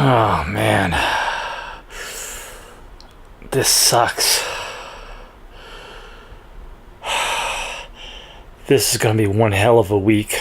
Oh man, this sucks. This is gonna be one hell of a week.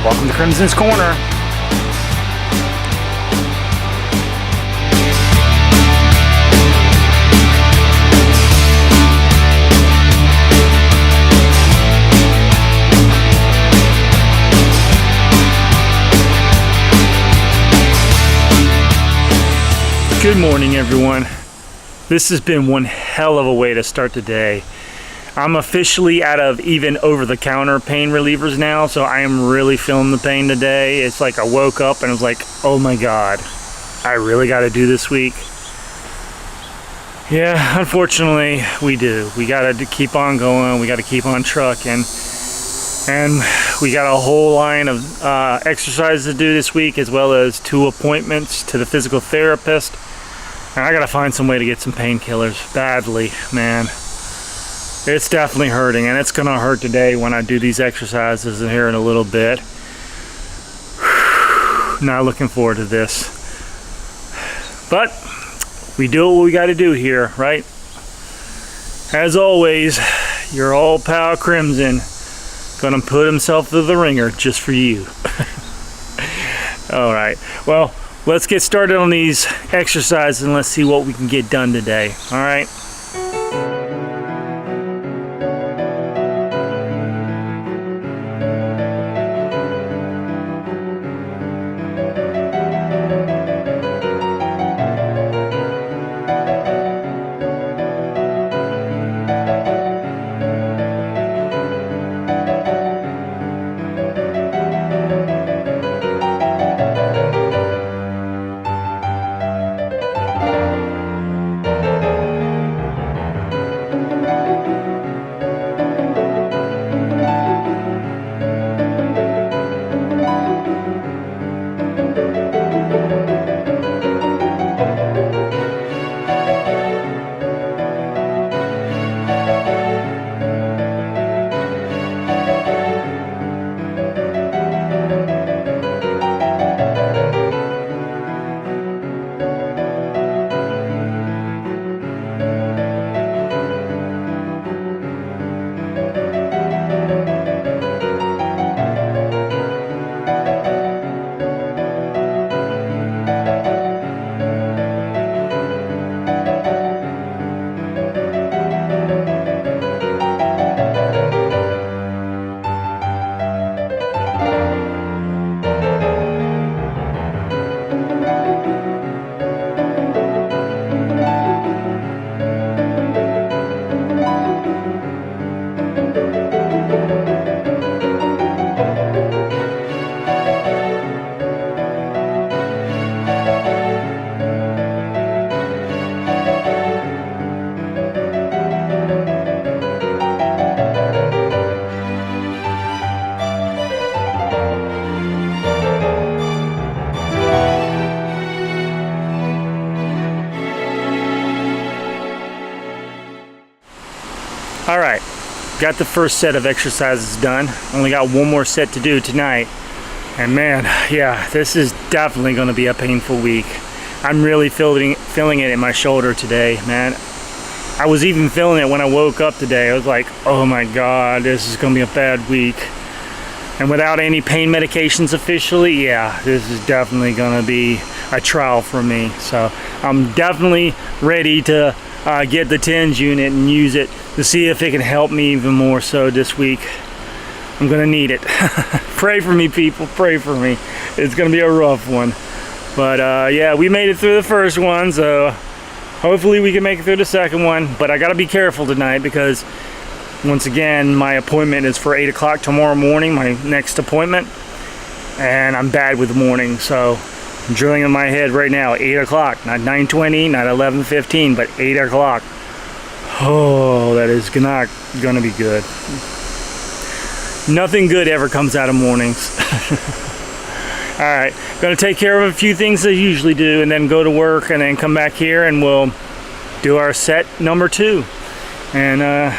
Welcome to Krimson's Corner. Good morning, everyone. This has been one hell of a way to start the day. I'm officially out of even over-the-counter pain relievers now, so I am really feeling the pain today. It's like I woke up and I was like, oh my god, I really got to do this week. Yeah, unfortunately, we do. We got to keep on going. We got to keep on trucking. And we got a whole line of exercises to do this week, as well as 2 appointments to the physical therapist. And I got to find some way to get some painkillers badly, man. It's definitely hurting, and it's gonna hurt today when I do these exercises in here in a little bit. Not looking forward to this. But we do what we gotta do here, right? As always, your old pal Krimson gonna put himself through the ringer just for you. All right, well, let's get started on these exercises and let's see what we can get done today, all right? All right, got the first set of exercises done. Only got one more set to do tonight. And man, yeah, this is definitely gonna be a painful week. I'm really feeling it in my shoulder today, man. I was even feeling it when I woke up today. I was like, oh my God, this is gonna be a bad week. And without any pain medications officially, yeah, this is definitely gonna be a trial from me. So I'm definitely ready to get the TENS unit and use it to see if it can help me even more so this week. I'm gonna need it. Pray for me, people, pray for me. It's gonna be a rough one. But yeah, we made it through the first one, so hopefully we can make it through the second one. But I gotta be careful tonight because once again, my appointment is for 8 o'clock tomorrow morning, my next appointment. And I'm bad with the morning, so I'm drilling in my head right now, 8 o'clock, not 9:20, not 11:15, but 8 o'clock. Oh, that is not gonna be good. Nothing good ever comes out of mornings. All right, gonna take care of a few things I usually do and then go to work and then come back here and we'll do our set number 2 and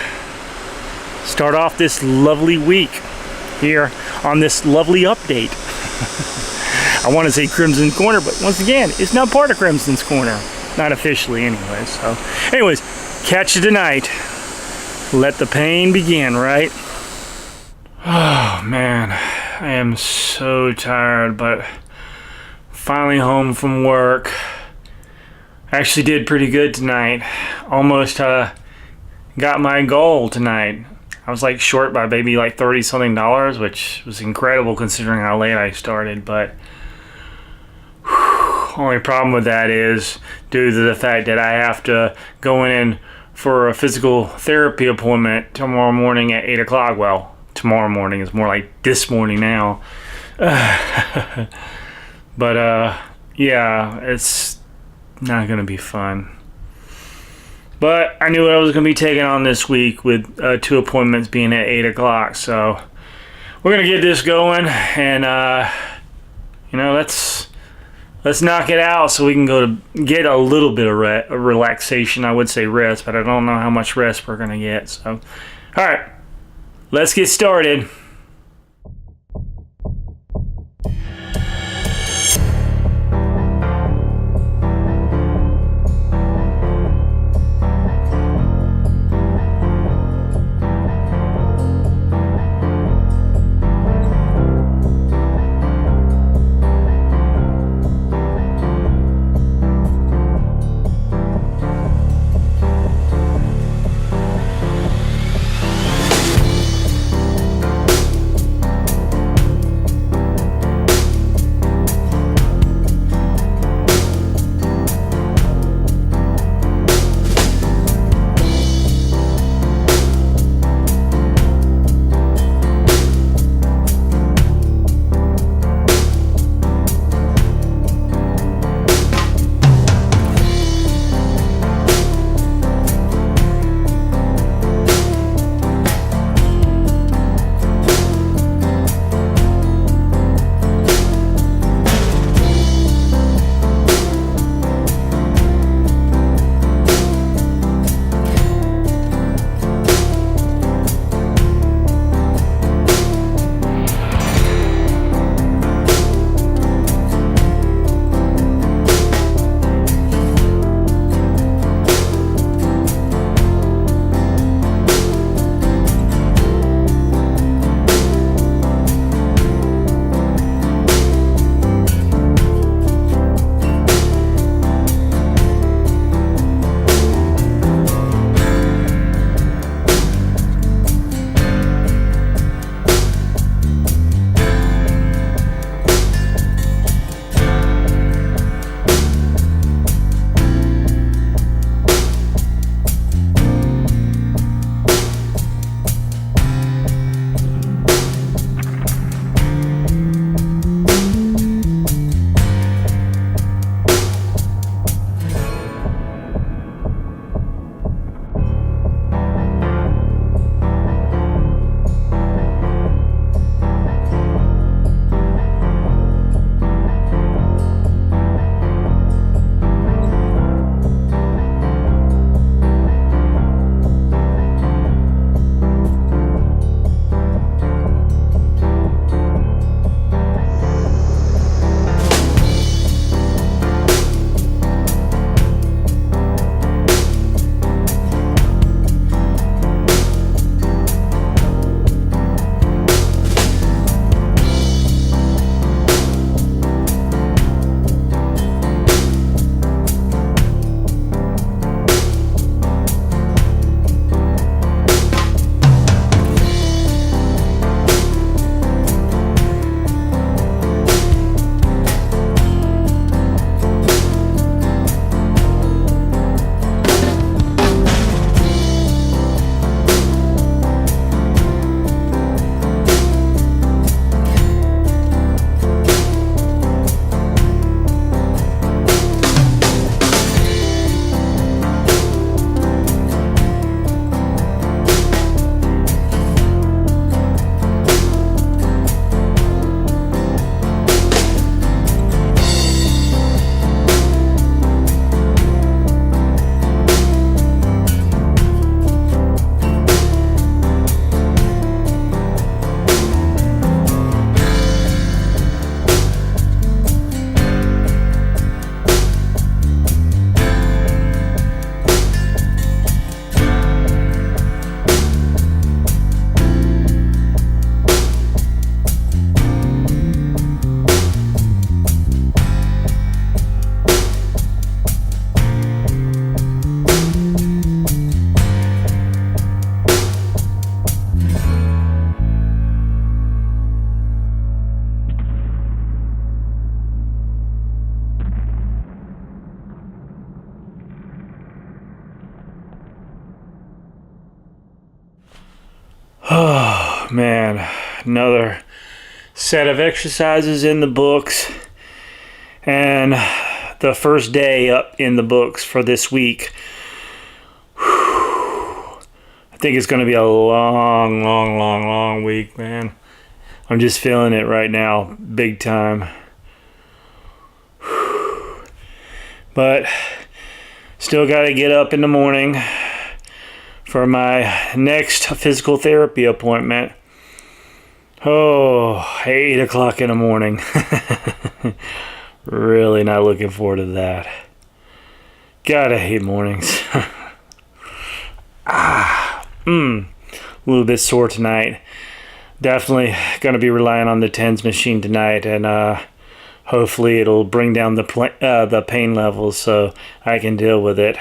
start off this lovely week here on this lovely update. I want to say Crimson's Corner, but once again, it's not part of Crimson's Corner. Not officially anyway, so. Anyways, catch you tonight. Let the pain begin, right? Oh man, I am so tired, but finally home from work. Actually did pretty good tonight. Almost got my goal tonight. I was like short by maybe like $30 something, which was incredible considering how late I started, but only problem with that is due to the fact that I have to go in for a physical therapy appointment tomorrow morning at 8 o'clock. Well, tomorrow morning is more like this morning now. But yeah, it's not gonna be fun. But I knew what I was gonna be taking on this week with 2 appointments being at 8 o'clock. So we're gonna get this going and you know, let's knock it out so we can go to get a little bit of relaxation. I would say rest, but I don't know how much rest we're gonna get. So all right, let's get started. man, another set of exercises in the books, and the first day up in the books for this week. I think it's going to be a long week, man. I'm just feeling it right now, big time. But still got to get up in the morning for my next physical therapy appointment. Oh, 8 o'clock in the morning. Really not looking forward to that. God, I hate mornings. A little bit sore tonight. Definitely going to be relying on the TENS machine tonight, and hopefully it'll bring down the pain levels so I can deal with it.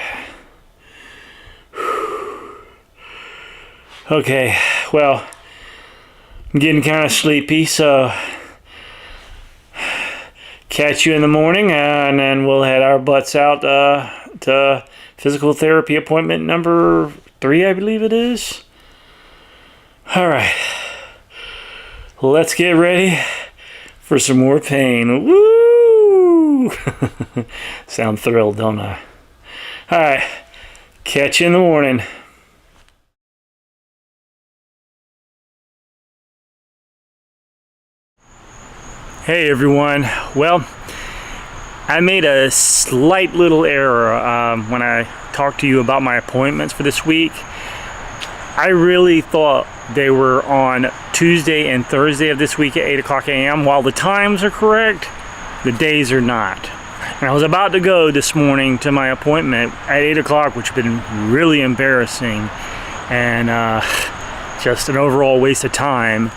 Okay, well, I'm getting kind of sleepy, so catch you in the morning, and then we'll head our butts out to physical therapy appointment number 3, I believe it is. All right, let's get ready for some more pain. Woo! Sound thrilled, don't I? All right, catch you in the morning. Hey everyone, well, I made a slight little error when I talked to you about my appointments for this week. I really thought they were on Tuesday and Thursday of this week at 8 o'clock a.m. While the times are correct, the days are not. And I was about to go this morning to my appointment at 8 o'clock, which had been really embarrassing and just an overall waste of time.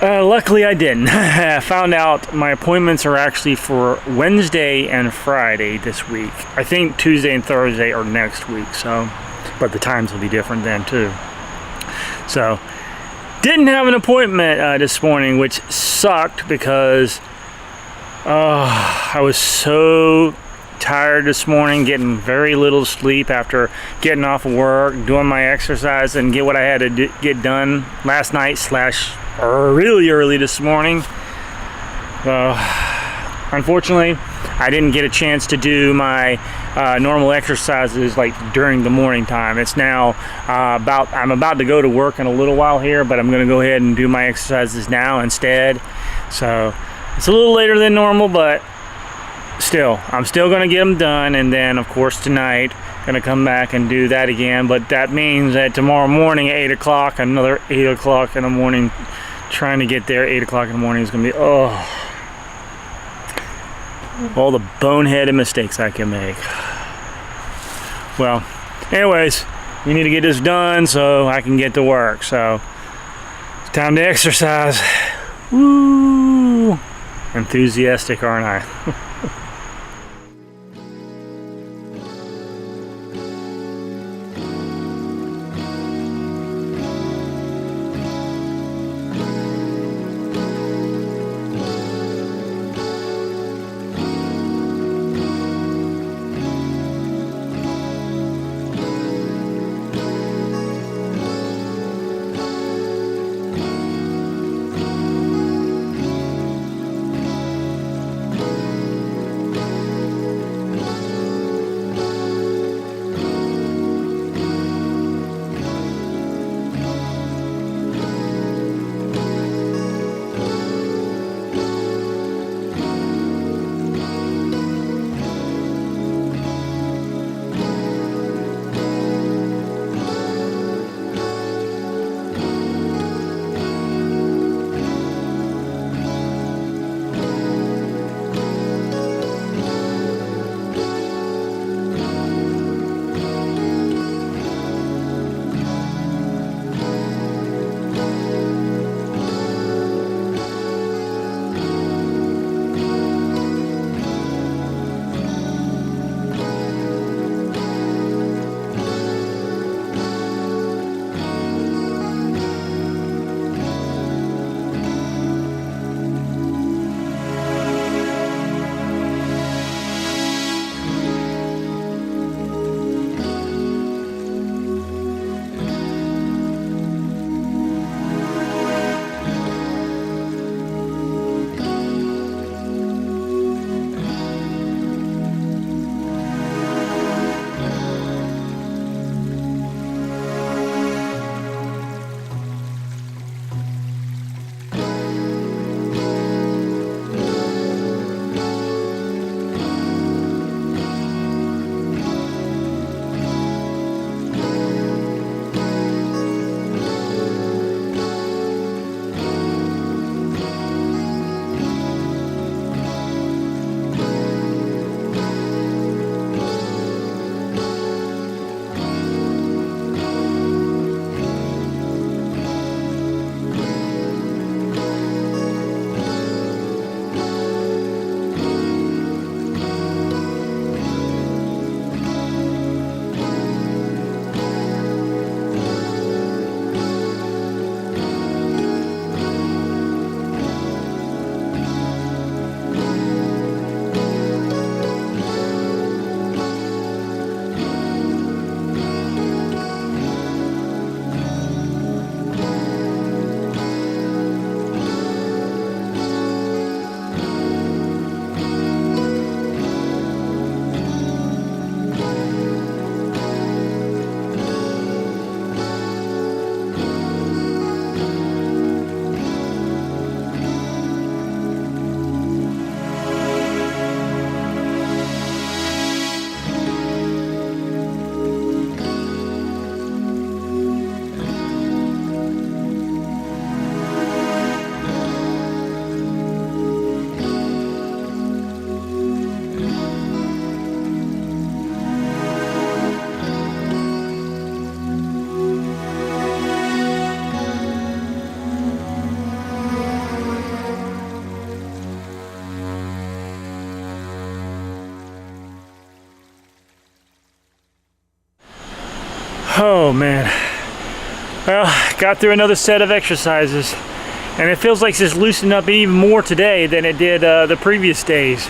Luckily I didn't. I found out my appointments are actually for Wednesday and Friday this week. I think Tuesday and Thursday are next week, so, but the times will be different then too. So, didn't have an appointment this morning, which sucked because I was so tired this morning, getting very little sleep after getting off of work, doing my exercise, and get what I had to get done last night / really early this morning. Unfortunately, I didn't get a chance to do my normal exercises like during the morning time. It's now I'm about to go to work in a little while here, but I'm going to go ahead and do my exercises now instead. So it's a little later than normal, but still, I'm still going to get them done, and then of course tonight going to come back and do that again. But that means that tomorrow morning at 8 o'clock, another 8 o'clock in the morning, trying to get there 8 o'clock in the morning is going to be all the boneheaded mistakes I can make. Well, anyways, we need to get this done so I can get to work. So it's time to exercise. Woo! Enthusiastic, aren't I? Oh man. Well, got through another set of exercises, and it feels like it's loosened up even more today than it did the previous days.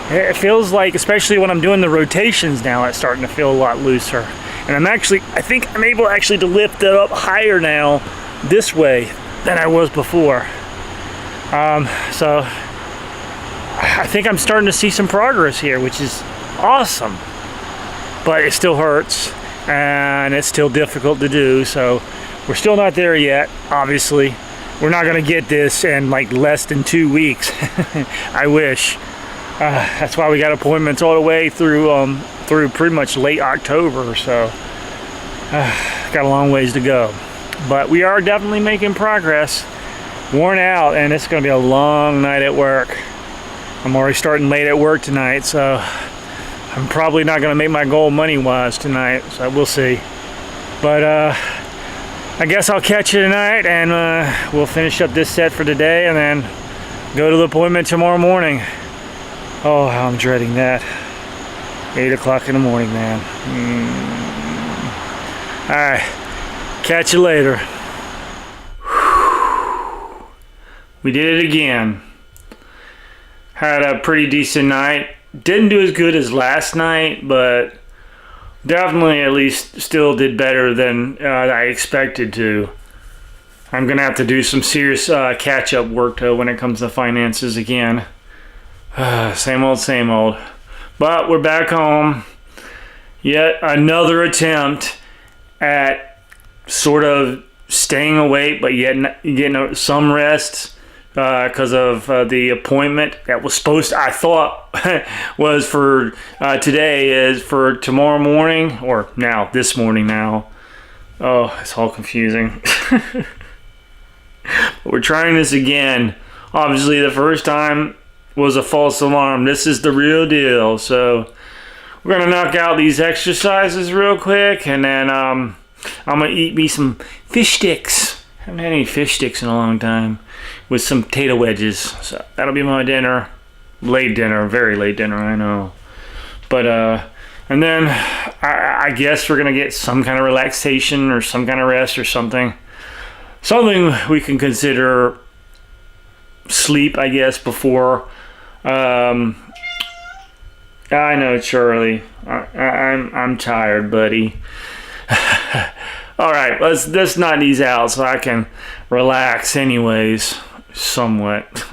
It feels like, especially when I'm doing the rotations now, it's starting to feel a lot looser. And I think I'm able actually to lift it up higher now this way than I was before. So I think I'm starting to see some progress here, which is awesome. But it still hurts, and it's still difficult to do, so we're still not there yet, obviously. We're not gonna get this in like less than 2 weeks. I wish. That's why we got appointments all the way through pretty much late October, so got a long ways to go. But we are definitely making progress. Worn out, and it's gonna be a long night at work. I'm already starting late at work tonight, so I'm probably not going to make my goal money-wise tonight, so we'll see. But I guess I'll catch you tonight, and we'll finish up this set for today, and then go to the appointment tomorrow morning. Oh, how I'm dreading that. 8 o'clock in the morning, man. All right, catch you later. We did it again. Had a pretty decent night. Didn't do as good as last night, but definitely at least still did better than I expected to. I'm gonna have to do some serious catch-up work though when it comes to finances again. Same old, same old. But we're back home. Yet another attempt at sort of staying awake, but yet getting some rest. Because of the appointment that was I thought was for today, is for tomorrow morning, or now, this morning now. Oh, it's all confusing. But we're trying this again. Obviously, the first time was a false alarm. This is the real deal. So we're going to knock out these exercises real quick, and then I'm going to eat me some fish sticks. I haven't had any fish sticks in a long time, with some potato wedges. So that'll be my dinner. Late dinner, very late dinner, I know. But and then I guess we're gonna get some kind of relaxation or some kind of rest or something we can consider sleep, I guess, before I know, Charlie, I'm tired, buddy. All right, let's knock these out so I can relax anyways, somewhat.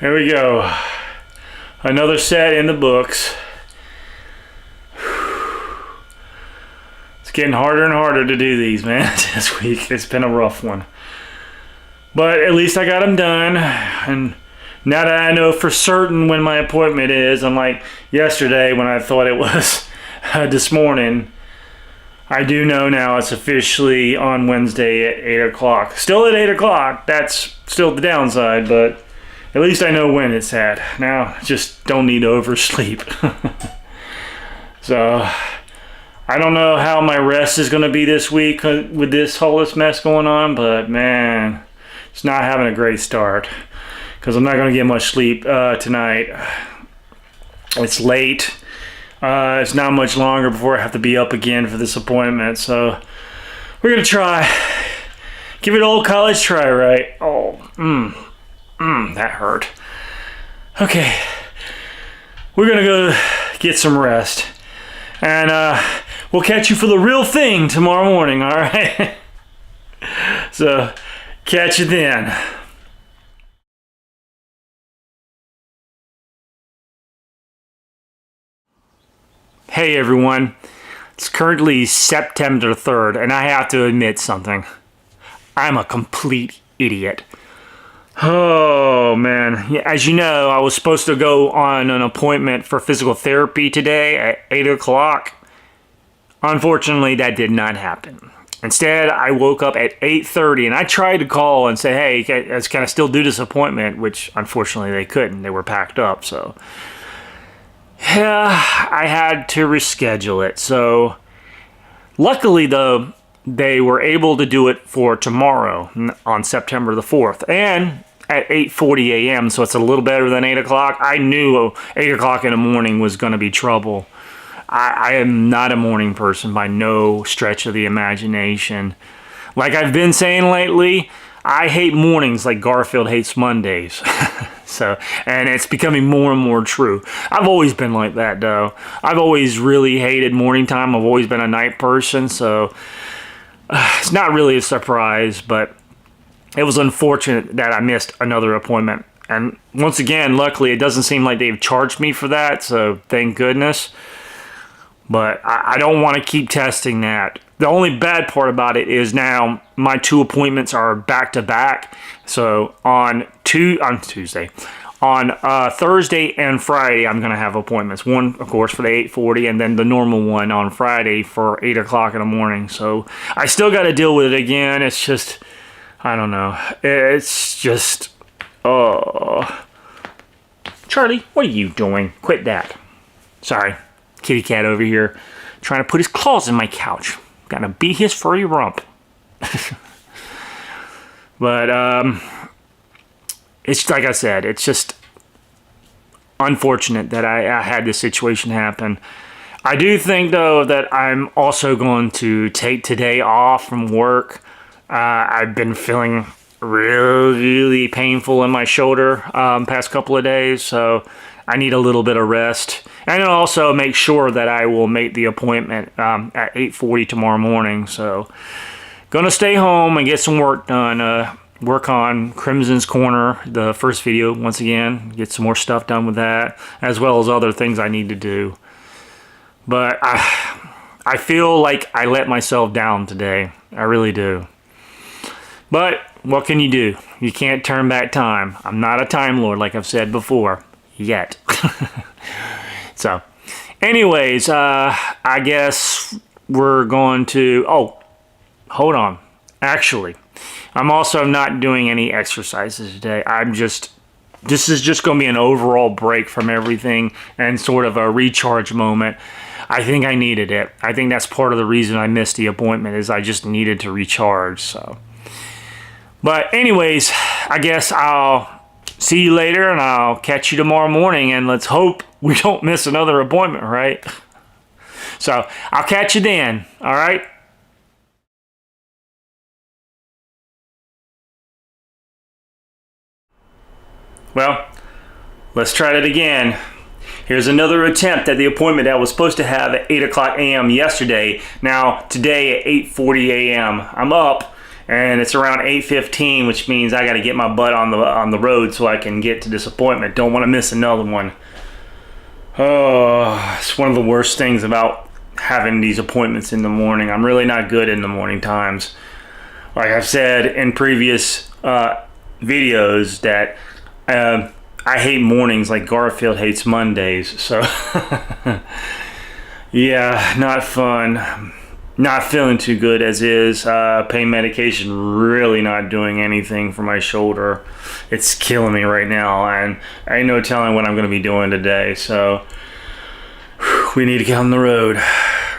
Here we go. Another set in the books. It's getting harder and harder to do these, man, this week. It's been a rough one. But at least I got them done. And Now that I know for certain when my appointment is, unlike yesterday when I thought it was this morning, I do know now it's officially on Wednesday at 8 o'clock. Still at 8 o'clock. That's still the downside, but at least I know when it's at. Now, just don't need to oversleep. So, I don't know how my rest is going to be this week with all this mess going on, but man, it's not having a great start. Because I'm not going to get much sleep tonight. It's late. It's not much longer before I have to be up again for this appointment. So we're going to try. Give it an old college try, right? Oh, that hurt. Okay. We're going to go get some rest. And we'll catch you for the real thing tomorrow morning, all right? So catch you then. Hey everyone, it's currently September 3rd, and I have to admit something. I'm a complete idiot. Oh man, as you know, I was supposed to go on an appointment for physical therapy today at 8 o'clock. Unfortunately, that did not happen. Instead, I woke up at 8:30 and I tried to call and say, hey, can I still do this appointment? Which unfortunately they couldn't, they were packed up, so. Yeah, I had to reschedule it. So luckily though, they were able to do it for tomorrow on September the 4th and at 8:40 a.m. So it's a little better than 8 o'clock. I knew 8 o'clock in the morning was going to be trouble. I am not a morning person by no stretch of the imagination. Like I've been saying lately, I hate mornings like Garfield hates Mondays. So, and it's becoming more and more true. I've always been like that though. I've always really hated morning time. I've always been a night person, so it's not really a surprise, but it was unfortunate that I missed another appointment. And once again, luckily, it doesn't seem like they've charged me for that, so thank goodness. But I don't want to keep testing that. The only bad part about it is now my 2 appointments are back to back. So on Thursday and Friday, I'm going to have appointments. One, of course, for the 8:40, and then the normal one on Friday for 8 o'clock in the morning. So I still got to deal with it again. It's just, I don't know. It's just, Charlie, what are you doing? Quit that. Sorry. Kitty cat over here trying to put his claws in my couch. Gonna beat his furry rump. But it's like I said, it's just unfortunate that I had this situation happen. I do think though that I'm also going to take today off from work. I've been feeling really painful in my shoulder past couple of days, so I need a little bit of rest. And also make sure that I will make the appointment at 8:40 tomorrow morning. So, gonna stay home and get some work done. Work on Krimson's Corner, the first video, once again. Get some more stuff done with that, as well as other things I need to do. But I feel like I let myself down today. I really do. But what can you do? You can't turn back time. I'm not a time lord, like I've said before. Yet. So, anyways, I guess we're going to, hold on. Actually, I'm also not doing any exercises today. This is just going to be an overall break from everything and sort of a recharge moment. I think I needed it. I think that's part of the reason I missed the appointment is I just needed to recharge, so. But anyways, I guess I'll see you later, and I'll catch you tomorrow morning, and let's hope we don't miss another appointment, right? So, I'll catch you then, all right? Well, let's try it again. Here's another attempt at the appointment that I was supposed to have at 8 o'clock a.m. yesterday. Now, today at 8:40 a.m. I'm up, and it's around 8:15, which means I got to get my butt on the road so I can get to this appointment. Don't want to miss another one. Oh, it's one of the worst things about having these appointments in the morning. I'm really not good in the morning times. Like I've said in previous videos that I I hate mornings like Garfield hates Mondays, so yeah, not fun. Not feeling too good as is. Pain medication really not doing anything for my shoulder. It's killing me right now, and I ain't no telling what I'm going to be doing today, so we need to get on the road.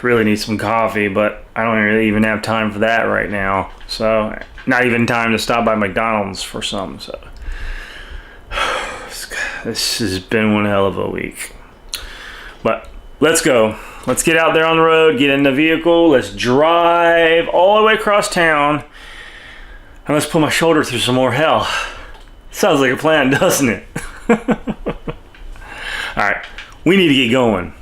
Really need some coffee, but I don't really even have time for that right now, so not even time to stop by McDonald's for some. So this has been one hell of a week, but let's go. Let's get out there on the road, get in the vehicle, let's drive all the way across town, and let's put my shoulder through some more hell. Sounds like a plan, doesn't it? Alright, we need to get going.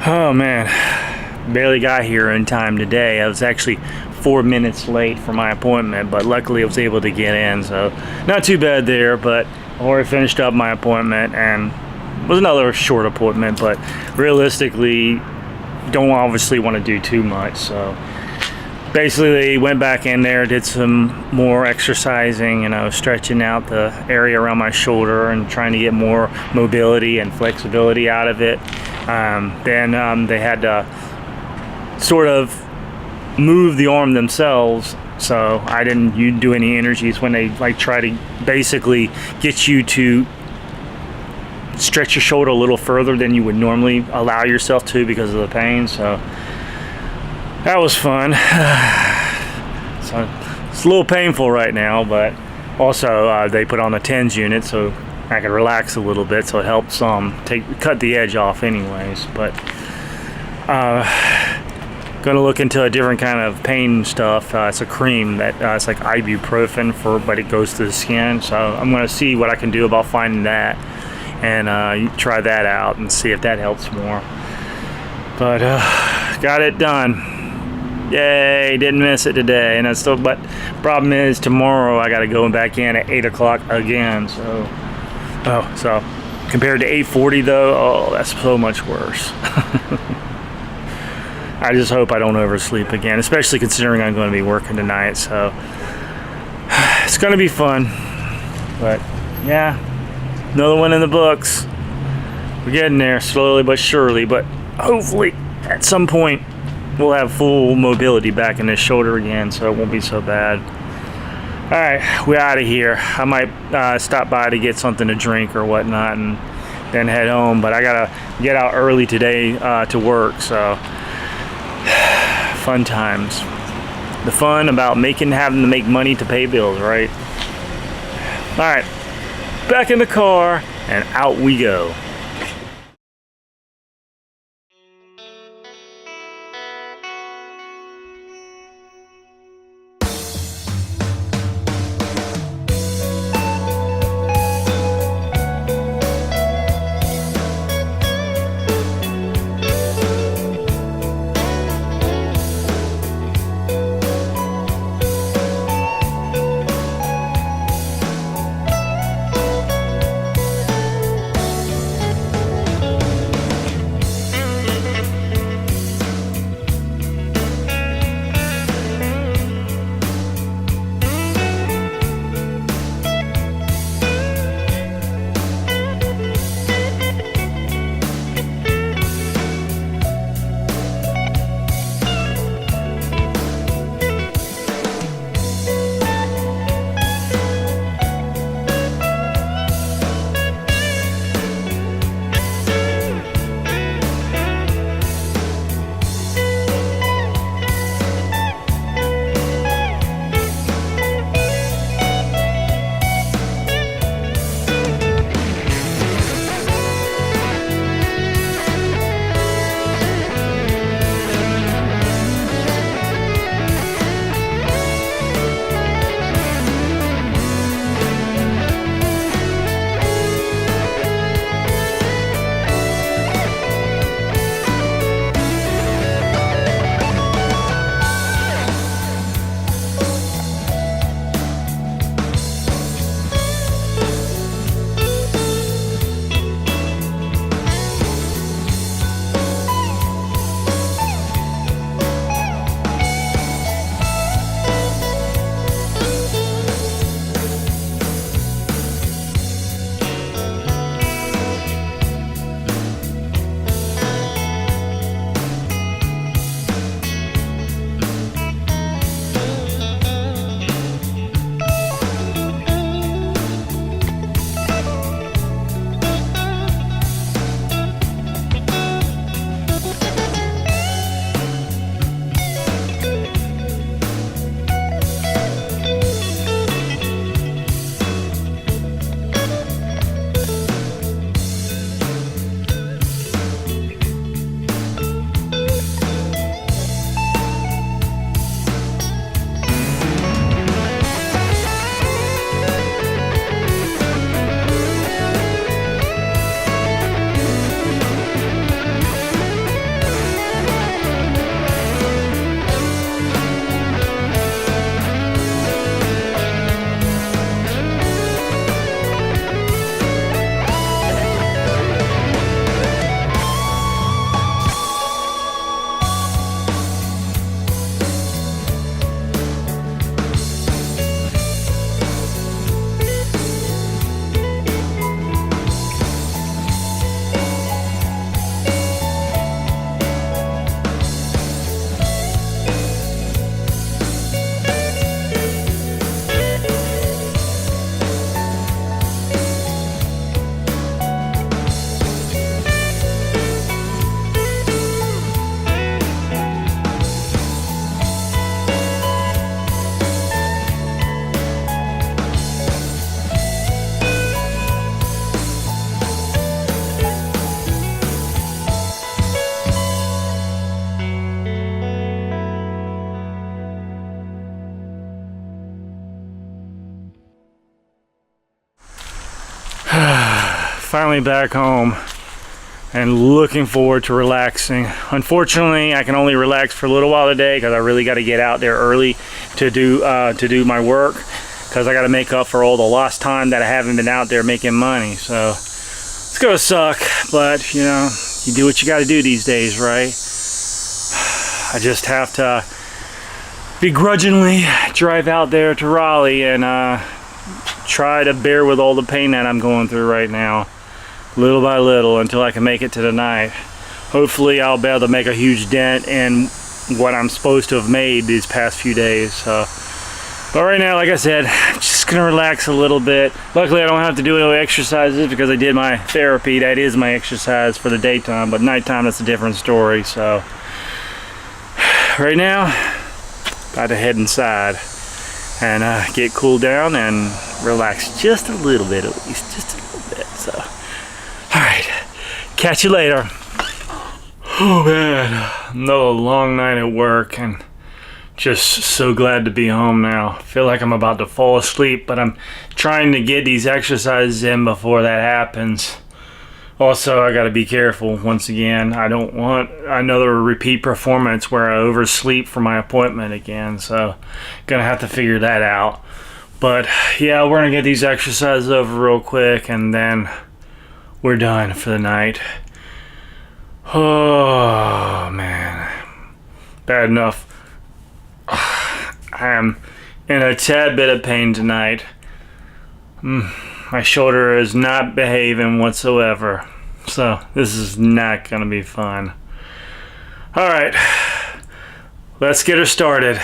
Oh man, barely got here in time today. I was actually 4 minutes late for my appointment, but luckily I was able to get in, so not too bad there. But I already finished up my appointment, and it was another short appointment, but realistically don't obviously want to do too much. So basically went back in there, did some more exercising, stretching out the area around my shoulder and trying to get more mobility and flexibility out of it. Then they had to sort of move the arm themselves, so I didn't do any energies when they try to basically get you to stretch your shoulder a little further than you would normally allow yourself to because of the pain. So that was fun. So it's a little painful right now, but also they put on a TENS unit so I could relax a little bit, so it helps cut the edge off anyways. But gonna look into a different kind of pain stuff. It's a cream that it's like ibuprofen but it goes to the skin, so I'm gonna see what I can do about finding that and try that out and see if that helps more. But got it done. Yay, didn't miss it today. And but problem is tomorrow I gotta go back in at 8 o'clock again, so compared to 8:40 though, oh, that's so much worse. I just hope I don't oversleep again, especially considering I'm going to be working tonight. So it's going to be fun. But yeah, another one in the books. We're getting there slowly but surely. But hopefully at some point we'll have full mobility back in this shoulder again, so it won't be so bad. All right, we're out of here. I might stop by to get something to drink or whatnot and then head home. But I gotta get out early today to work, so fun times. the fun about having to make money to pay bills, right? All right, back in the car and out we go. Finally back home and looking forward to relaxing. Unfortunately, I can only relax for a little while today because I really got to get out there early to do my work, because I got to make up for all the lost time that I haven't been out there making money. So it's gonna suck, but you know, you do what you got to do these days, right? I just have to begrudgingly drive out there to Raleigh and try to bear with all the pain that I'm going through right now, little by little, until I can make it to the night. Hopefully I'll be able to make a huge dent in what I'm supposed to have made these past few days. But right now, like I said, I'm just gonna relax a little bit. Luckily I don't have to do any exercises because I did my therapy. That is my exercise for the daytime, but nighttime, that's a different story. So right now, about to head inside and get cooled down and relax just a little bit, at least, just a little bit. So, all right, catch you later. Oh man, another long night at work and just so glad to be home now. I feel like I'm about to fall asleep, but I'm trying to get these exercises in before that happens. Also, I got to be careful once again. I don't want another repeat performance where I oversleep for my appointment again, so gonna have to figure that out. But yeah, we're gonna get these exercises over real quick and then we're done for the night. Oh man, bad enough. I am in a tad bit of pain tonight. My shoulder is not behaving whatsoever, so this is not gonna be fun. All right, let's get her started.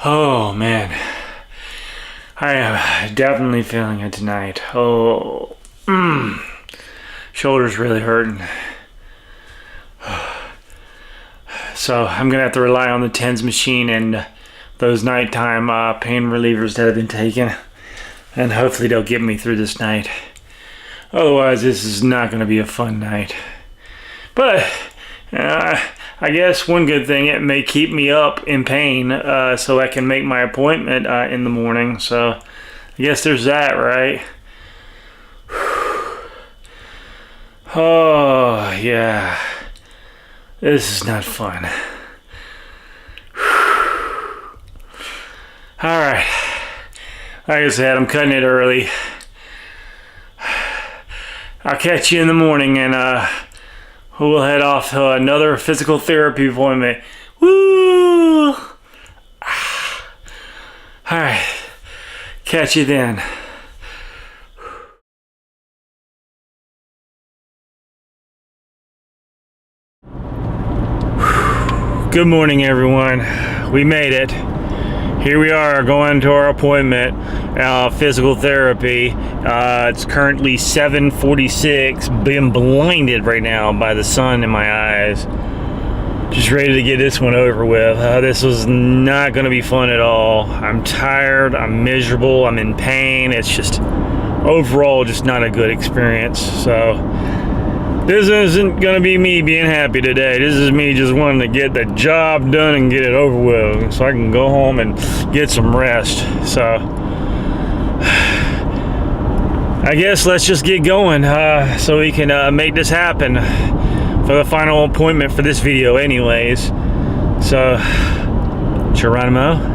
Oh man, I am definitely feeling it tonight. Oh, shoulder's really hurting. So I'm gonna have to rely on the TENS machine and those nighttime pain relievers that have been taken, and hopefully they'll get me through this night. Otherwise, this is not gonna be a fun night. But I guess one good thing, it may keep me up in pain so I can make my appointment in the morning. So I guess there's that, right? Oh, yeah. This is not fun. Alright. Like I said, I'm cutting it early. I'll catch you in the morning and we'll head off to another physical therapy appointment. Woo! Alright. Catch you then. Good morning, everyone. We made it. Here we are going to our appointment, physical therapy. It's currently 7:46. Being blinded right now by the sun in my eyes. Just ready to get this one over with. This was not going to be fun at all. I'm tired. I'm miserable. I'm in pain. It's just overall just not a good experience. So this isn't going to be me being happy today. This is me just wanting to get the job done and get it over with so I can go home and get some rest. So I guess let's just get going so we can make this happen for the final appointment for this video anyways. So, Geronimo.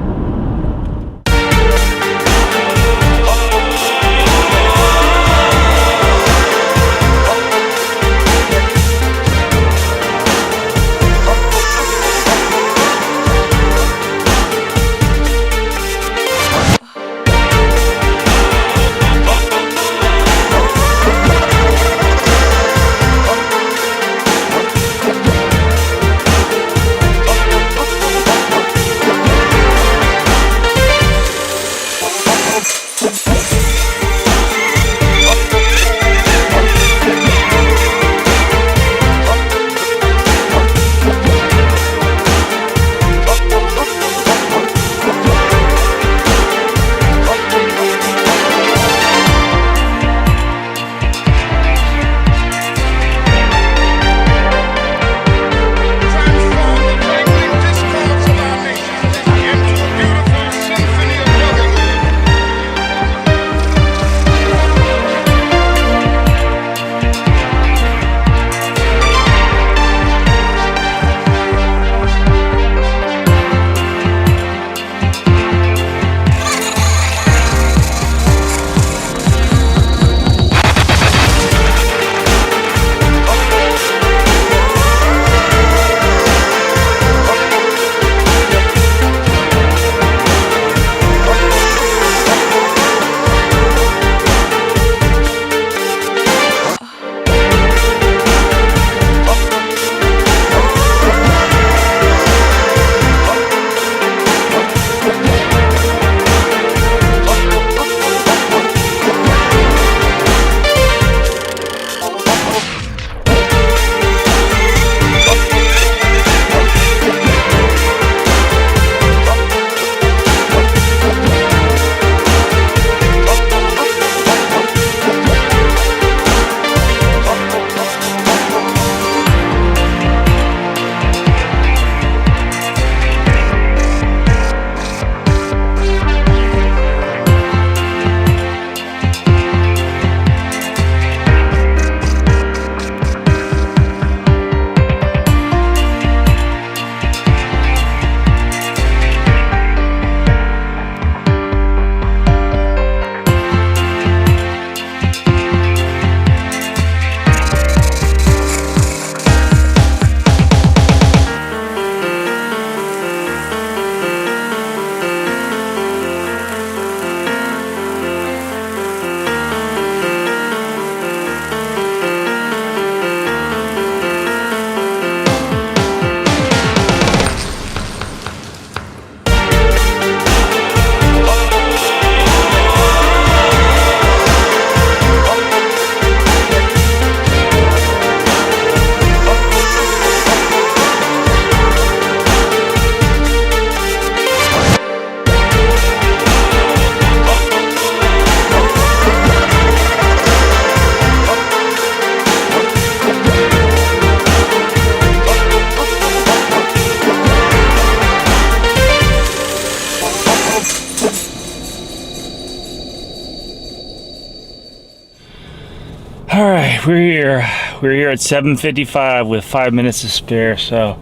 All right, we're here. we're here at 7:55 with 5 minutes to spare, so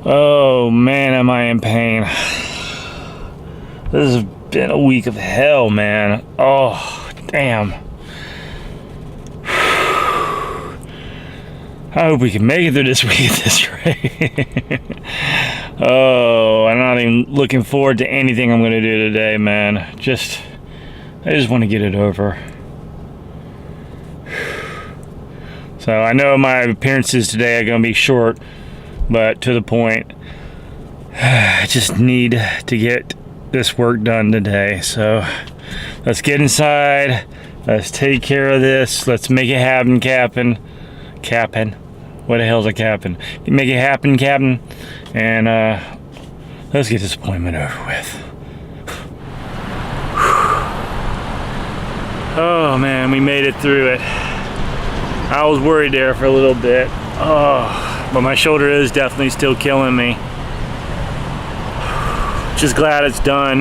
oh man, am I in pain. This has been a week of hell, man. Oh, damn. I hope we can make it through this week at this rate. Oh, I'm not even looking forward to anything I'm gonna do today, man. I just want to get it over. So I know my appearances today are gonna be short, but to the point. I just need to get this work done today. So let's get inside. Let's take care of this. Let's make it happen, Captain. What the hell's a captain? Make it happen, Captain. And let's get this appointment over with. Oh man, we made it through it. I was worried there for a little bit. Oh, but my shoulder is definitely still killing me. Just glad it's done.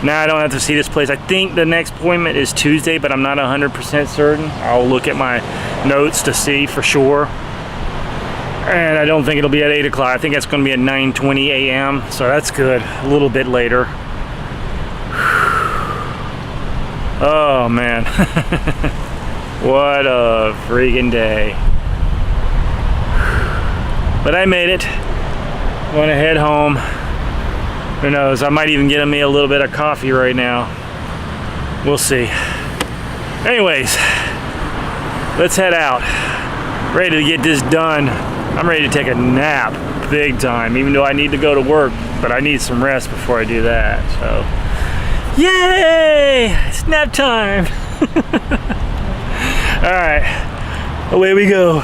Now I don't have to see this place. I think the next appointment is Tuesday, but I'm not 100% certain. I'll look at my notes to see for sure. And I don't think it'll be at 8 o'clock. I think it's going to be at 9:20 a.m. So that's good. A little bit later. Oh man. What a freaking day. But I made it. I'm going to head home. Who knows? I might even get me a little bit of coffee right now. We'll see. Anyways, let's head out. Ready to get this done. I'm ready to take a nap big time, even though I need to go to work, but I need some rest before I do that. So, yay! It's nap time. All right, away we go.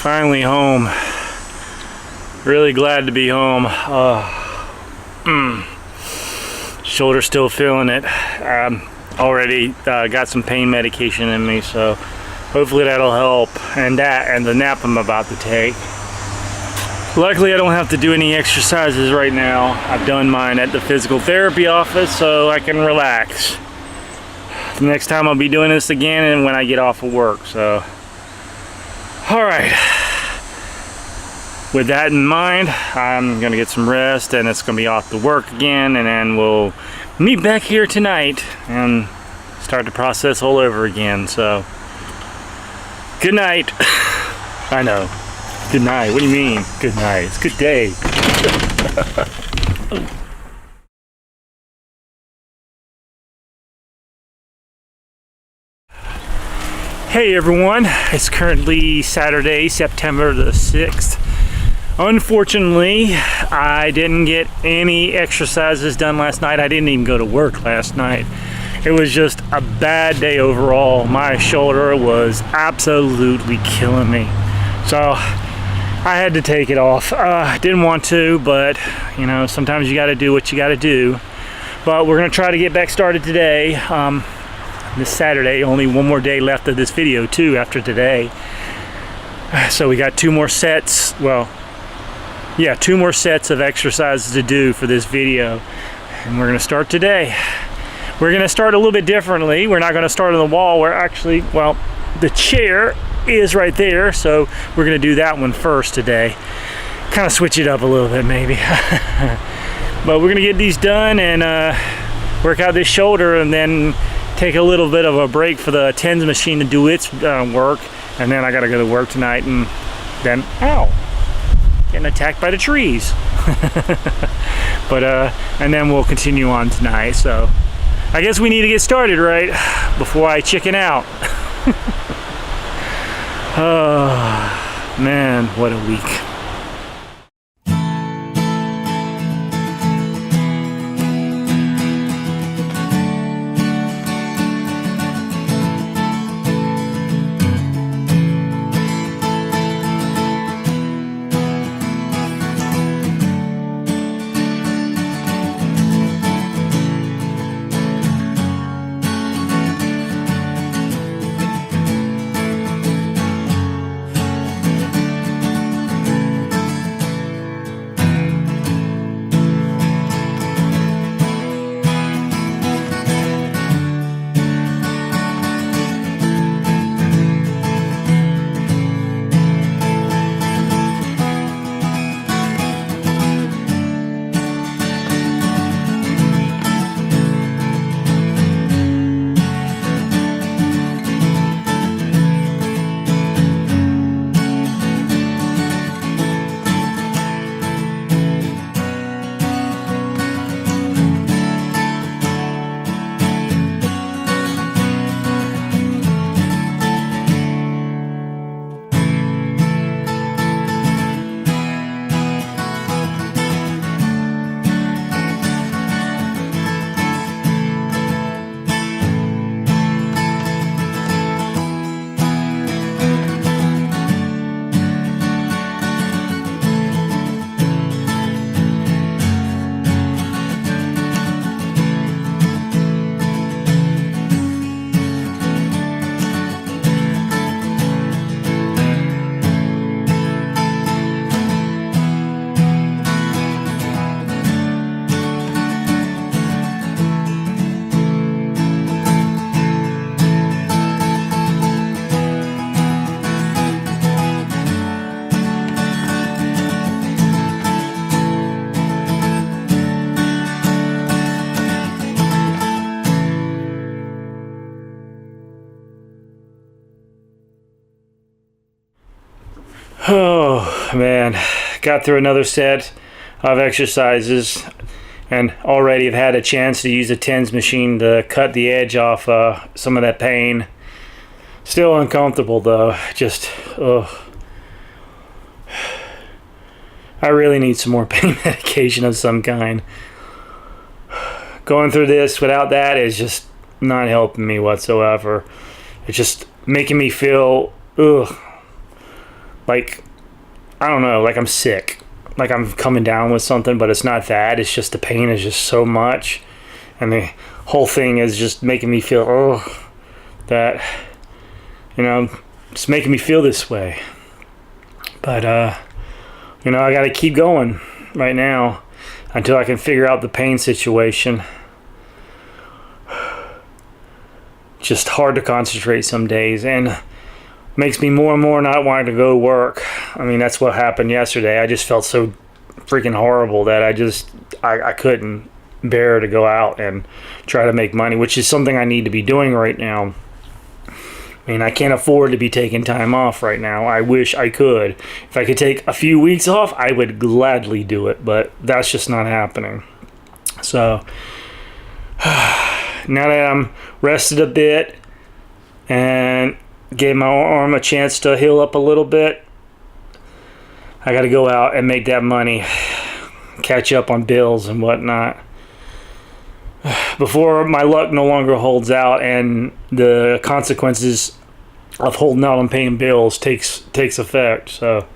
Finally home. Really glad to be home. Shoulder still feeling it. Already got some pain medication in me, so hopefully that'll help. And the nap I'm about to take. Luckily I don't have to do any exercises right now. I've done mine at the physical therapy office, so I can relax. The next time I'll be doing this again and when I get off of work, so. Alright. With that in mind, I'm gonna get some rest and it's gonna be off to work again, and then we'll meet back here tonight and start the process all over again, so. Good night. I know. Good night. What do you mean? Good night. It's a good day. Hey everyone. It's currently Saturday, September the 6th. Unfortunately, I didn't get any exercises done last night. I didn't even go to work last night. It was just a bad day overall. My shoulder was absolutely killing me. So I had to take it off. Didn't want to, but you know, sometimes you gotta do what you gotta do. But we're gonna try to get back started today. This Saturday, only one more day left of this video too after today. So we got two more sets, well, yeah, two more sets of exercises to do for this video. And we're gonna start today. We're gonna start a little bit differently. We're not gonna start on the wall. We're actually, well, the chair is right there, so we're gonna do that one first today. Kind of switch it up a little bit maybe. But we're gonna get these done and work out this shoulder, and then take a little bit of a break for the TENS machine to do its work, and then I gotta go to work tonight, and then ow, getting attacked by the trees. But and then we'll continue on tonight, so I guess we need to get started, right, before I chicken out. Oh, man, what a week. Oh man, got through another set of exercises and already have had a chance to use the TENS machine to cut the edge off some of that pain. Still uncomfortable though, just I really need some more pain medication of some kind. Going through this without that is just not helping me whatsoever. It's just making me feel like, I don't know, like I'm sick. Like I'm coming down with something, but it's not that. It's just the pain is just so much. And the whole thing is just making me feel, that, it's making me feel this way. But, I got to keep going right now until I can figure out the pain situation. Just hard to concentrate some days, and makes me more and more not wanting to go to work. I mean, that's what happened yesterday. I just felt so freaking horrible that I couldn't bear to go out and try to make money, which is something I need to be doing right now. I mean, I can't afford to be taking time off right now. I wish I could. If I could take a few weeks off, I would gladly do it, but that's just not happening. So, now that I'm rested a bit and gave my arm a chance to heal up a little bit, I got to go out and make that money, catch up on bills and whatnot, before my luck no longer holds out and the consequences of holding out on paying bills takes effect. So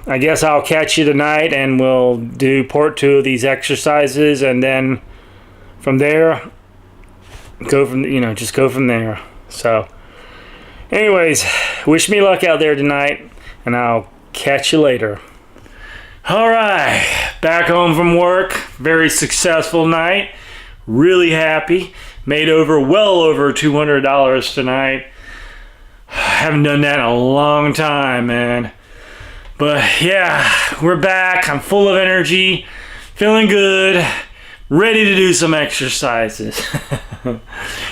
I guess I'll catch you tonight and we'll do part 2 of these exercises, and then from there just go from there. So anyways, wish me luck out there tonight, and I'll catch you later. Alright, back home from work. Very successful night. Really happy. Made well over $200 tonight. Haven't done that in a long time, man. But yeah, we're back. I'm full of energy, feeling good, ready to do some exercises.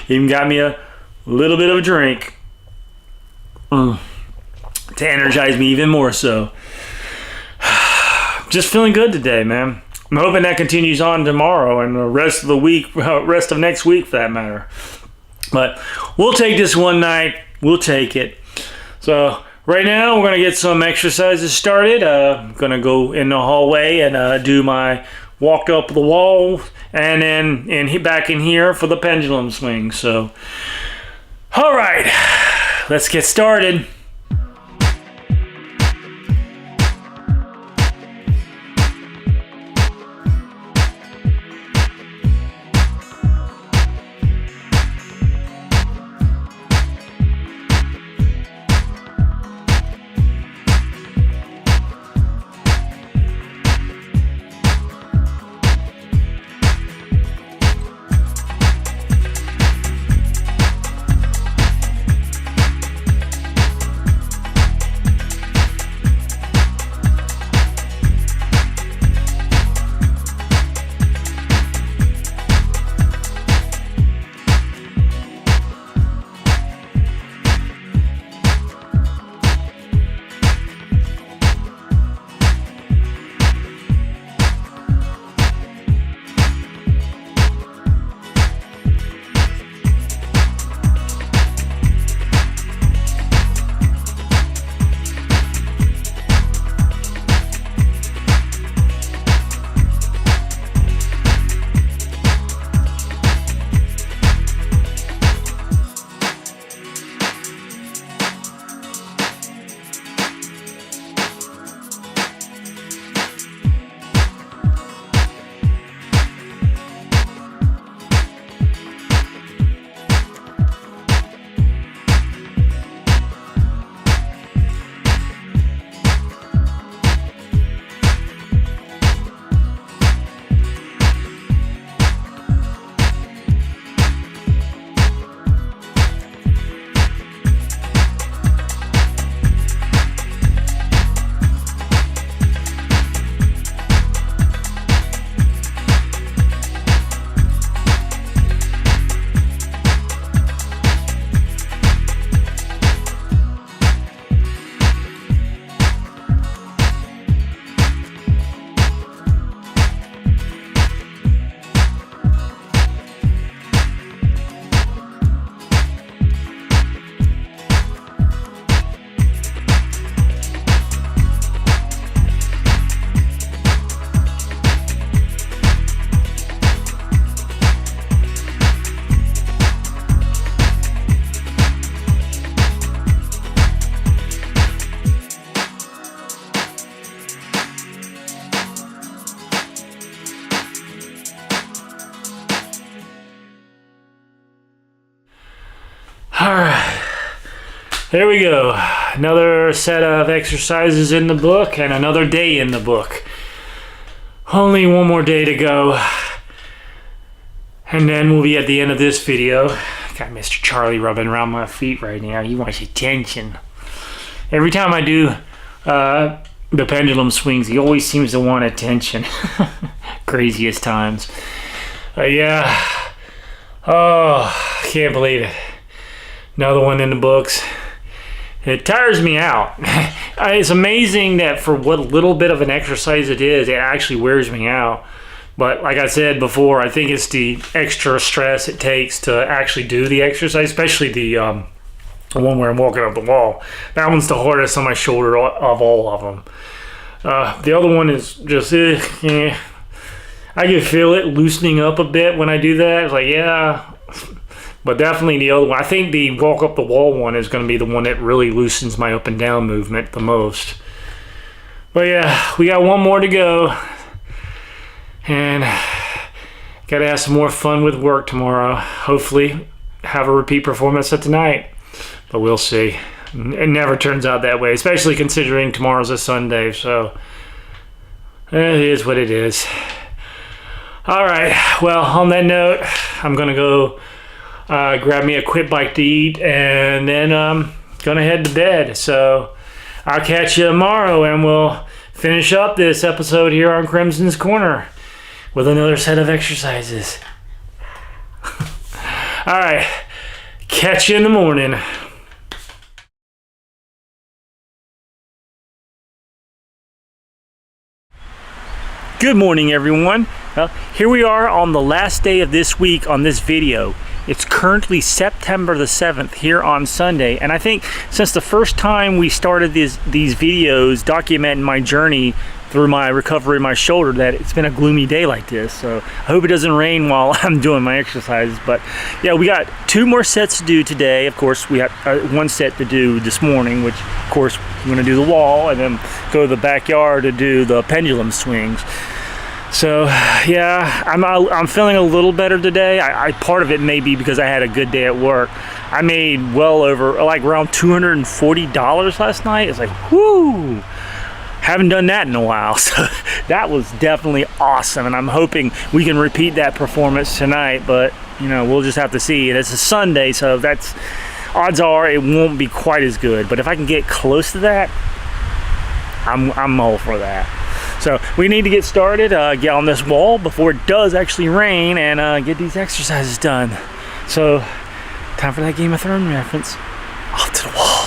Even got me a little bit of a drink to energize me even more so. Just feeling good today, man. I'm hoping that continues on tomorrow and the rest of the week, rest of next week for that matter. But we'll take this one night. We'll take it. So right now we're going to get some exercises started. I'm going to go in the hallway and do my walk up the wall, and then back in here for the pendulum swing. So, all right, let's get started. Alright, here we go. Another set of exercises in the book and another day in the book. Only one more day to go. And then we'll be at the end of this video. Got Mr. Charlie rubbing around my feet right now. He wants attention. Every time I do the pendulum swings, he always seems to want attention. Craziest times. Yeah. Oh, can't believe it. Another one in the books. It tires me out. It's amazing that for what little bit of an exercise it is, it actually wears me out. But like I said before, I think it's the extra stress it takes to actually do the exercise, especially the one where I'm walking up the wall. That one's the hardest on my shoulder of all of them. The other one is just, I can feel it loosening up a bit when I do that. It's like, yeah. But definitely the other one. I think the walk up the wall one is going to be the one that really loosens my up and down movement the most. But yeah, we got one more to go. And got to have some more fun with work tomorrow. Hopefully have a repeat performance at tonight. But we'll see. It never turns out that way, especially considering tomorrow's a Sunday. So it is what it is. All right. Well, on that note, I'm going to go grab me a quick bite to eat, and then I'm gonna head to bed. So I'll catch you tomorrow, and we'll finish up this episode here on Krimson's Corner with another set of exercises. All right, catch you in the morning. Good morning, everyone. Here we are on the last day of this week on this video. It's currently September the 7th here on Sunday, and I think since the first time we started these videos documenting my journey through my recovery of my shoulder, that it's been a gloomy day like this. So I hope it doesn't rain while I'm doing my exercises. But yeah, we got 2 more sets to do today. Of course, we have 1 set to do this morning, which of course we're gonna do the wall and then go to the backyard to do the pendulum swings. So yeah, I'm feeling a little better today. I part of it may be because I had a good day at work. I made well over, like around $240 last night. It's like, whoo, haven't done that in a while. So that was definitely awesome, and I'm hoping we can repeat that performance tonight, but you know, we'll just have to see. And it's a Sunday, so that's, odds are it won't be quite as good, but if I can get close to that, I'm all for that. So we need to get started, get on this wall before it does actually rain, and get these exercises done. So time for that Game of Thrones reference. Off to the wall.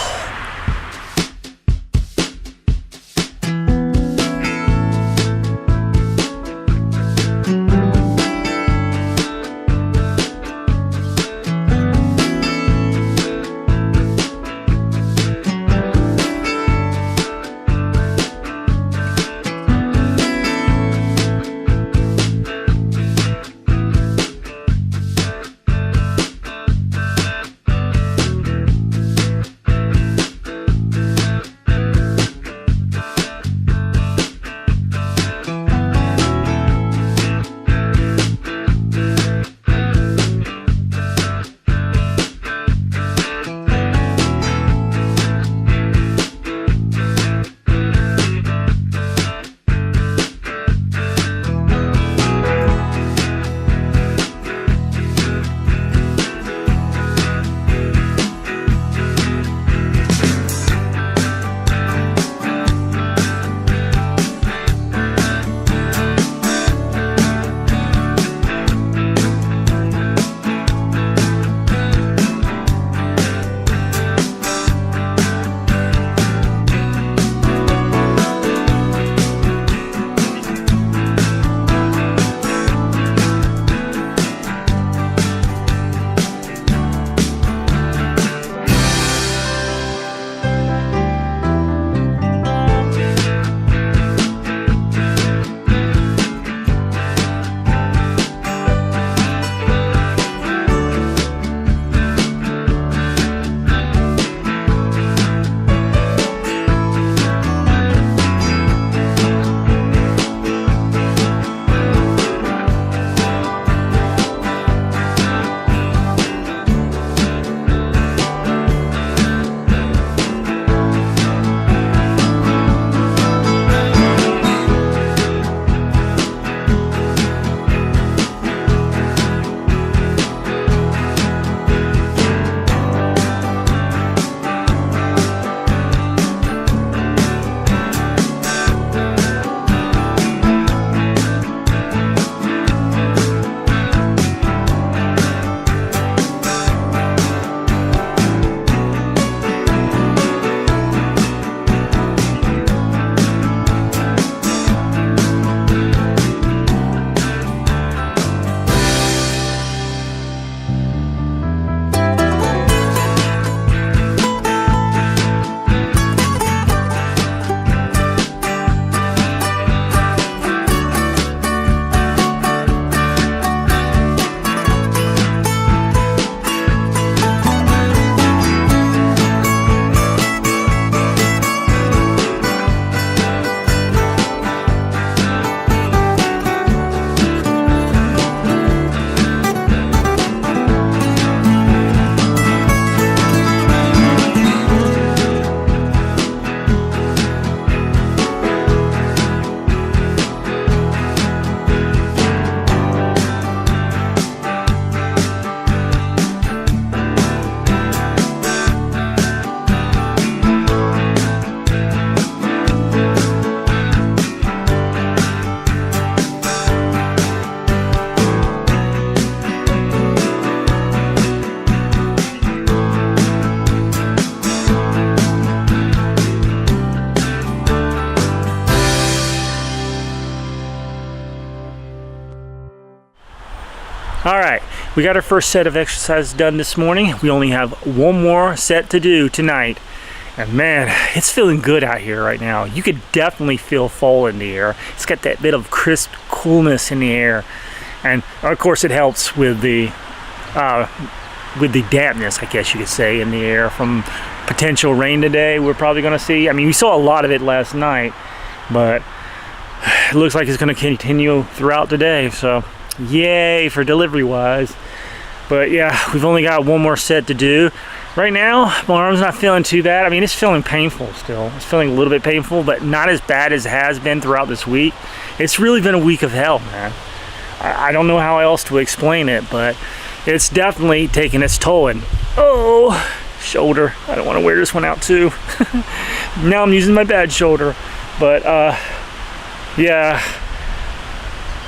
All right, we got our first set of exercises done this morning. We only have one more set to do tonight. And man, it's feeling good out here right now. You could definitely feel fall in the air. It's got that bit of crisp coolness in the air. And of course it helps with the dampness, I guess you could say, in the air from potential rain today. We're probably gonna see, I mean, we saw a lot of it last night, but it looks like it's gonna continue throughout today. So yay for delivery wise. But yeah, we've only got one more set to do. Right now, my arm's not feeling too bad. I mean, it's feeling painful still. It's feeling a little bit painful, but not as bad as it has been throughout this week. It's really been a week of hell, man. I don't know how else to explain it, but it's definitely taking its toll. And oh, shoulder. I don't want to wear this one out too. Now I'm using my bad shoulder. But yeah,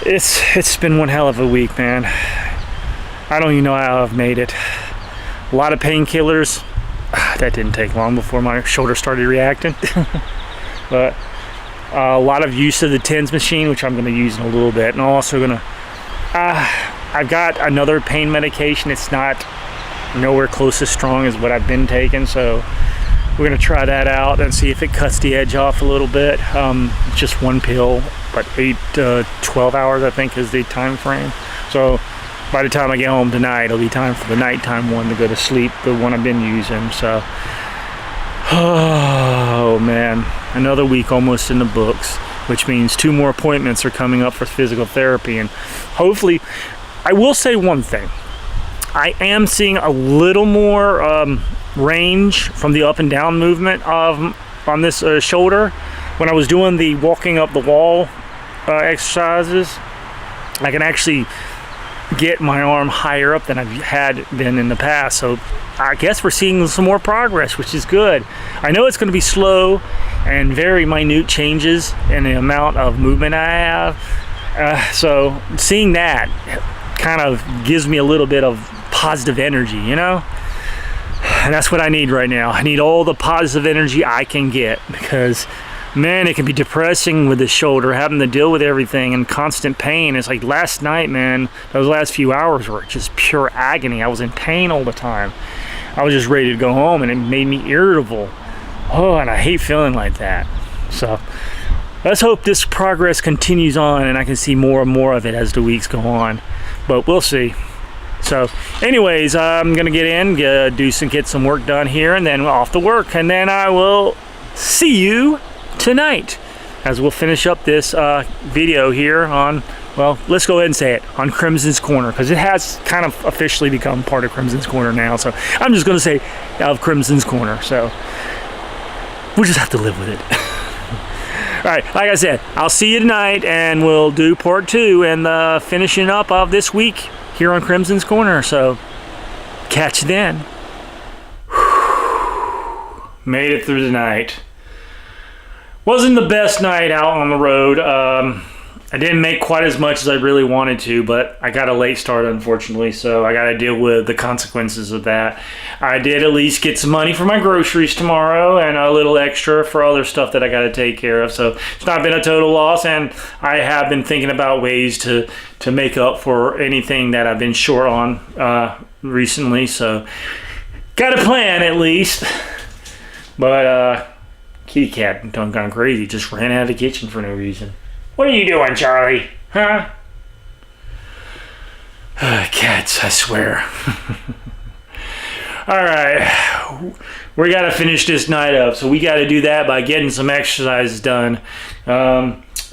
it's been one hell of a week, man. I don't even know how I've made it. A lot of painkillers. That didn't take long before my shoulder started reacting. But a lot of use of the TENS machine, which I'm going to use in a little bit. And I'm also going to I've got another pain medication. It's not nowhere close as strong as what I've been taking, so we're going to try that out and see if it cuts the edge off a little bit. Just one pill, but 8 to 12 hours I think is the time frame. So by the time I get home tonight, it'll be time for the nighttime one to go to sleep, the one I've been using. So, oh man, another week almost in the books, which means 2 more appointments are coming up for physical therapy. And hopefully, I will say one thing. I am seeing a little more range from the up and down movement on this shoulder. When I was doing the walking up the wall exercises, I can actually get my arm higher up than I've had been in the past. So I guess we're seeing some more progress, which is good. I know it's going to be slow and very minute changes in the amount of movement I have. So seeing that kind of gives me a little bit of positive energy, you know? And that's what I need right now. I need all the positive energy I can get, because man, it can be depressing with the shoulder, having to deal with everything and constant pain. It's like last night, man, those last few hours were just pure agony. I was in pain all the time. I was just ready to go home, and it made me irritable. Oh, and I hate feeling like that. So let's hope this progress continues on and I can see more and more of it as the weeks go on. But we'll see. So anyways, I'm going to get some work done here, and then off to work. And then I will see you tonight as we'll finish up this video here on, well, let's go ahead and say it, on Krimson's Corner, because it has kind of officially become part of Krimson's Corner now. So I'm just going to say of Krimson's Corner. So we'll just have to live with it. All right, like I said, I'll see you tonight, and we'll do part 2 and the finishing up of this week here on Krimson's Corner. So catch you then. Made it through the night. Wasn't the best night out on the road. I didn't make quite as much as I really wanted to, but I got a late start, unfortunately, so I got to deal with the consequences of that. I did at least get some money for my groceries tomorrow and a little extra for other stuff that I got to take care of, so it's not been a total loss, and I have been thinking about ways to make up for anything that I've been short on recently, so got a plan at least. But kitty cat done gone crazy, just ran out of the kitchen for no reason. What are you doing, Charlie? Huh? Cats, I swear. Alright, we gotta finish this night up, so we gotta do that by getting some exercises done.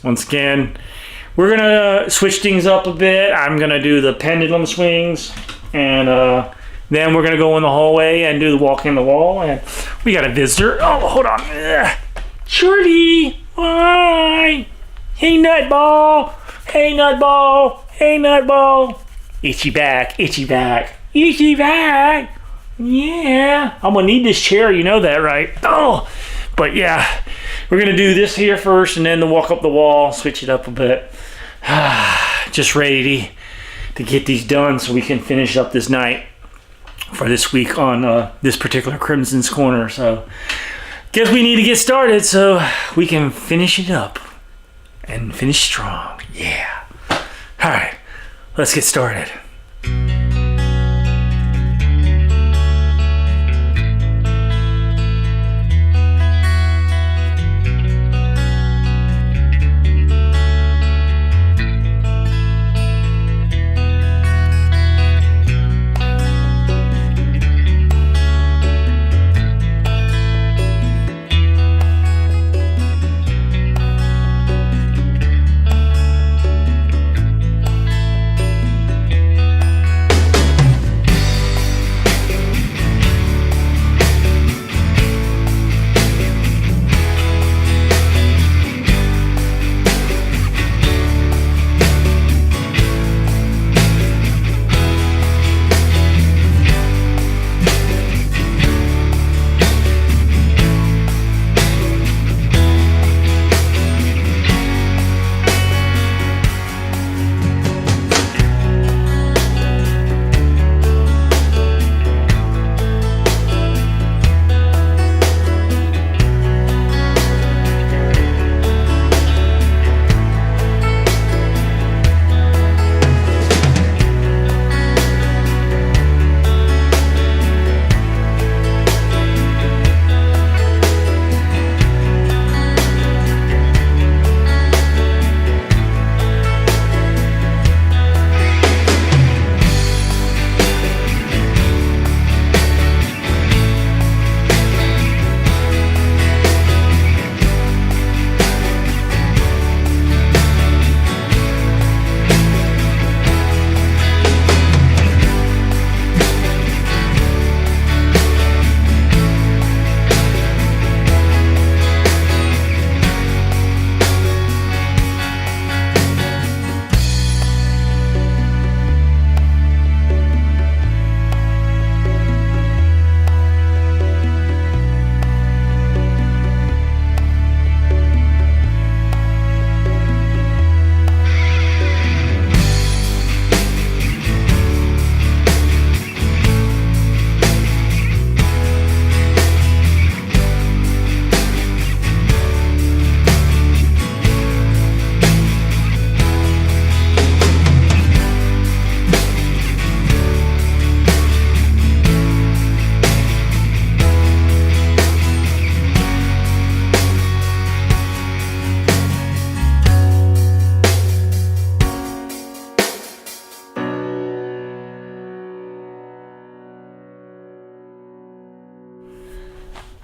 Once again, we're gonna switch things up a bit. I'm gonna do the pendulum swings, and then we're gonna go in the hallway and do the walking the wall. And we got a visitor. Oh, hold on. Charlie, why? Hey, nutball. Hey, nutball. Hey, nutball. Itchy back, itchy back, itchy back. Yeah. I'm gonna need this chair, you know that, right? Oh, but yeah, we're gonna do this here first, and then the walk up the wall, switch it up a bit. Just ready to get these done so we can finish up this night for this week on this particular Krimson's Corner. So guess we need to get started so we can finish it up and finish strong. Yeah. All right, let's get started.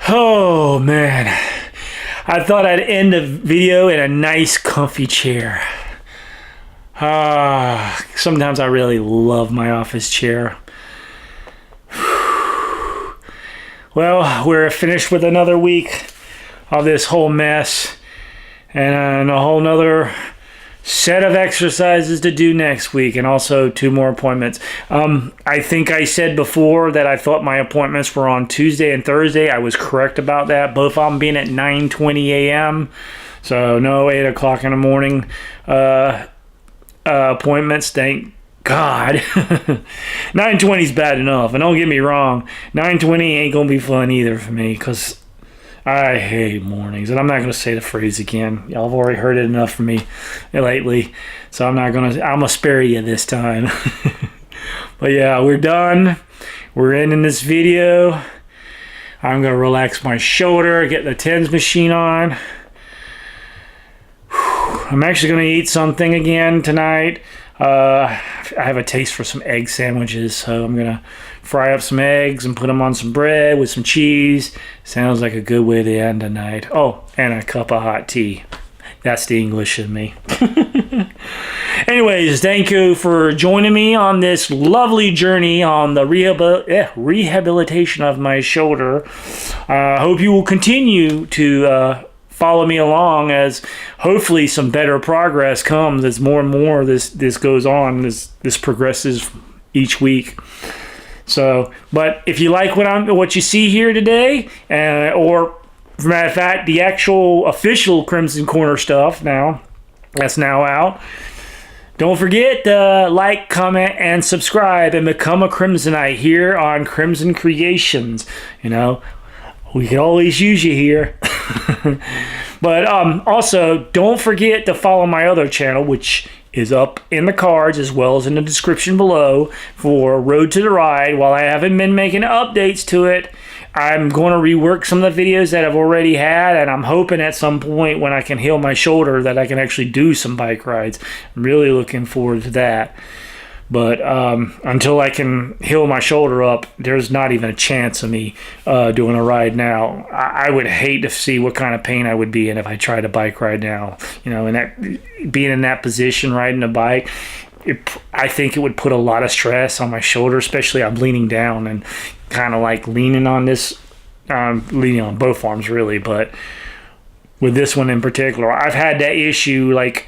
Oh man, I thought I'd end the video in a nice comfy chair. Sometimes I really love my office chair. Well, we're finished with another week of this whole mess and a whole nother set of exercises to do next week, and also 2 more appointments. I think I said before that I thought my appointments were on Tuesday and Thursday. I was correct about that, both of them being at 9:20 a.m. So no 8 o'clock in the morning appointments, thank God. 9:20 is bad enough, and don't get me wrong, 9:20 ain't gonna be fun either for me, because I hate mornings, and I'm not going to say the phrase again. Y'all have already heard it enough from me lately, so I'm going to spare you this time. But yeah, we're done. We're ending this video. I'm going to relax my shoulder, get the TENS machine on. I'm actually going to eat something again tonight. I have a taste for some egg sandwiches, so I'm going to fry up some eggs and put them on some bread with some cheese. Sounds like a good way to end the night. Oh, and a cup of hot tea. That's the English in me. Anyways, thank you for joining me on this lovely journey on the rehabilitation of my shoulder. I hope you will continue to follow me along, as hopefully some better progress comes as more and more this goes on, this progresses each week. So, but if you like what you see here today, or as a matter of fact, the actual official Crimson Corner stuff that's now out, don't forget to like, comment, and subscribe, and become a Crimsonite here on Krimson Kreations. You know, we can always use you here. But also, don't forget to follow my other channel, which is up in the cards as well as in the description below, for Road to the Ride. While I haven't been making updates to it, I'm going to rework some of the videos that I've already had, and I'm hoping at some point when I can heal my shoulder that I can actually do some bike rides. I'm really looking forward to that. But until I can heal my shoulder up, there's not even a chance of me doing a ride now. I would hate to see what kind of pain I would be in if I tried a bike ride now. You know, being in that position, riding a bike, I think it would put a lot of stress on my shoulder, especially I'm leaning down and kind of like leaning on this, leaning on both arms really, but with this one in particular, I've had that issue like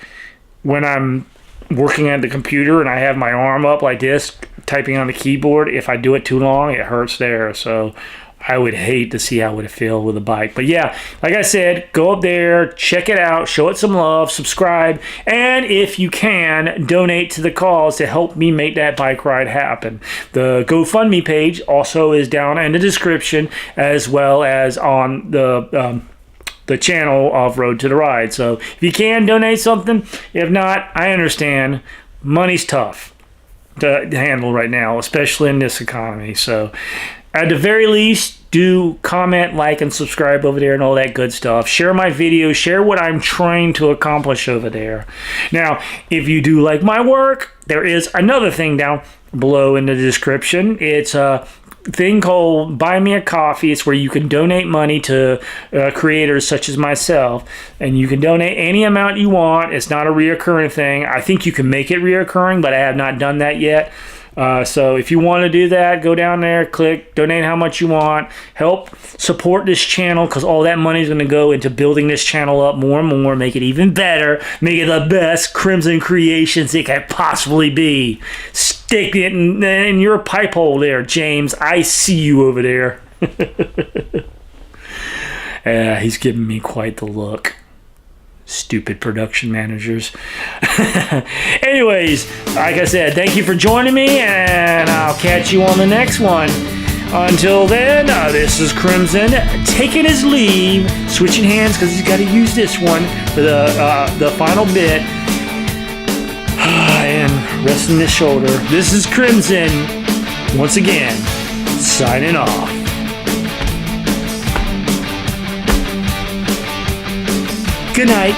when I'm working at the computer and I have my arm up like this, typing on the keyboard. If I do it too long, it hurts there. So I would hate to see how it would feel with a bike. But yeah, like I said, go up there, check it out, show it some love, subscribe, and if you can, donate to the cause to help me make that bike ride happen. The GoFundMe page also is down in the description, as well as on the channel of Road to the Ride. So if you can, donate something. If not, I understand. Money's tough to handle right now, especially in this economy. So at the very least, do comment, like, and subscribe over there and all that good stuff. Share my videos. Share what I'm trying to accomplish over there. Now, if you do like my work, there is another thing down below in the description. It's a thing called Buy Me a Coffee. It's where you can donate money to creators such as myself, and you can donate any amount you want. It's not a reoccurring thing. I think you can make it reoccurring, but I have not done that yet. So if you want to do that, go down there, click donate how much you want, help support this channel, because all that money is going to go into building this channel up more and more, make it even better, make it the best Krimson Kreations it can possibly be. Stick it in your pipe hole there, James. I see you over there. He's giving me quite the look. Stupid production managers. Anyways, like I said, thank you for joining me, and I'll catch you on the next one. Until then, this is Krimson taking his leave, switching hands because he's got to use this one for the final bit, and resting his shoulder. This is Krimson, once again, signing off. Good night.